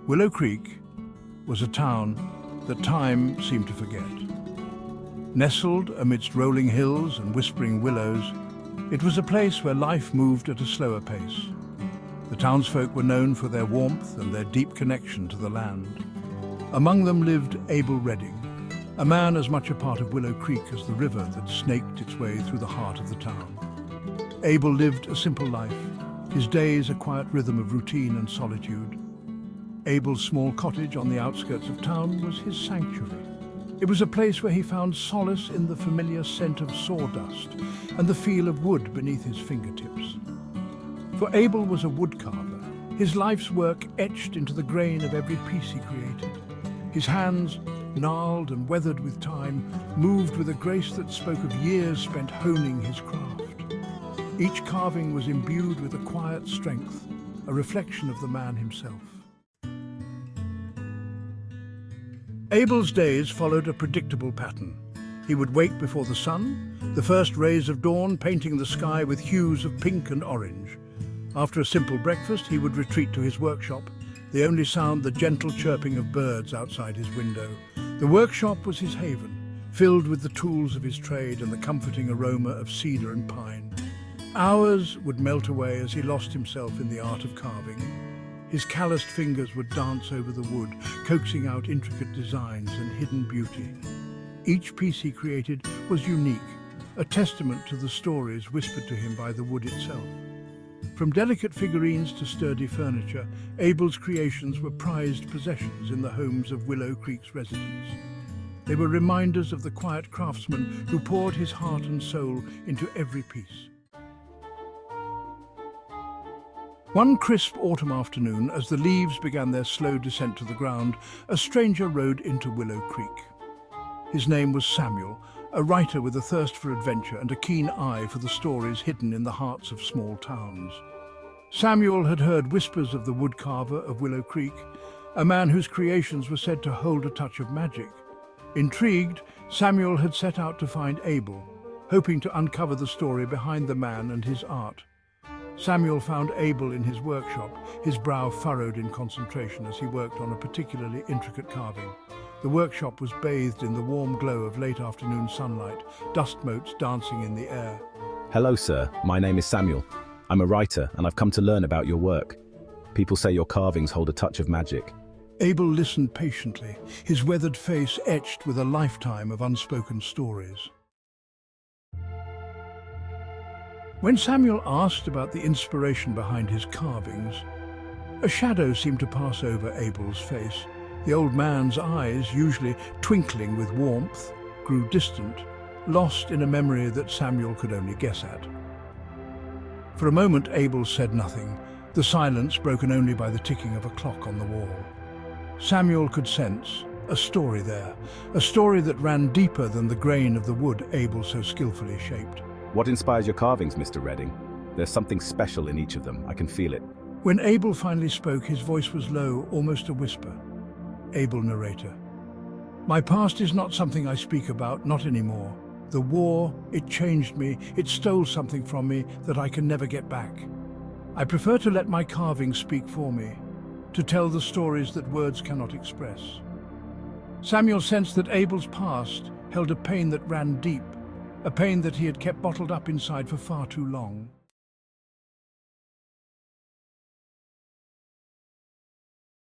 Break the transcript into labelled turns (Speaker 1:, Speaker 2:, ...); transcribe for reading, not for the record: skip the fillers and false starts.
Speaker 1: Willow Creek was a town that time seemed to forget. Nestled amidst rolling hills and whispering willows, it was a place where life moved at a slower pace. The townsfolk were known for their warmth and their deep connection to the land. Among them lived Abel Redding, a man as much a part of Willow Creek as the river that snaked its way through the heart of the town. Abel lived a simple life, his days a quiet rhythm of routine and solitude. Abel's small cottage on the outskirts of town was his sanctuary. It was a place where he found solace in the familiar scent of sawdust and the feel of wood beneath his fingertips. For Abel was a woodcarver, his life's work etched into the grain of every piece he created. His hands, gnarled and weathered with time, moved with a grace that spoke of years spent honing his craft. Each carving was imbued with a quiet strength, a reflection of the man himself. Abel's days followed a predictable pattern. He would wake before the sun, the first rays of dawn painting the sky with hues of pink and orange. After a simple breakfast, he would retreat to his workshop, the only sound the gentle chirping of birds outside his window. The workshop was his haven, filled with the tools of his trade and the comforting aroma of cedar and pine. Hours would melt away as he lost himself in the art of carving. His calloused fingers would dance over the wood, coaxing out intricate designs and hidden beauty. Each piece he created was unique, a testament to the stories whispered to him by the wood itself. From delicate figurines to sturdy furniture, Abel's creations were prized possessions in the homes of Willow Creek's residents. They were reminders of the quiet craftsman who poured his heart and soul into every piece. One crisp autumn afternoon, as the leaves began their slow descent to the ground, a stranger rode into Willow Creek. His name was Samuel, a writer with a thirst for adventure and a keen eye for the stories hidden in the hearts of small towns. Samuel had heard whispers of the woodcarver of Willow Creek, a man whose creations were said to hold a touch of magic. Intrigued, Samuel had set out to find Abel, hoping to uncover the story behind the man and his art. Samuel found Abel in his workshop, his brow furrowed in concentration as he worked on a particularly intricate carving. The workshop was bathed in the warm glow of late afternoon sunlight, dust motes dancing in the air.
Speaker 2: Hello, sir. My name is Samuel. I'm a writer, and I've come to learn about your work. People say your carvings hold a touch of magic.
Speaker 1: Abel listened patiently, his weathered face etched with a lifetime of unspoken stories. When Samuel asked about the inspiration behind his carvings, a shadow seemed to pass over Abel's face. The old man's eyes, usually twinkling with warmth, grew distant, lost in a memory that Samuel could only guess at. For a moment, Abel said nothing, the silence broken only by the ticking of a clock on the wall. Samuel could sense a story there, a story that ran deeper than the grain of the wood Abel so skillfully shaped.
Speaker 2: What inspires your carvings, Mr. Redding? There's something special in each of them. I can feel it.
Speaker 1: When Abel finally spoke, his voice was low, almost a whisper. Abel, narrator. My past is not something I speak about, not anymore. The war, it changed me, it stole something from me that I can never get back. I prefer to let my carvings speak for me, to tell the stories that words cannot express. Samuel sensed that Abel's past held a pain that ran deep, a pain that he had kept bottled up inside for far too long.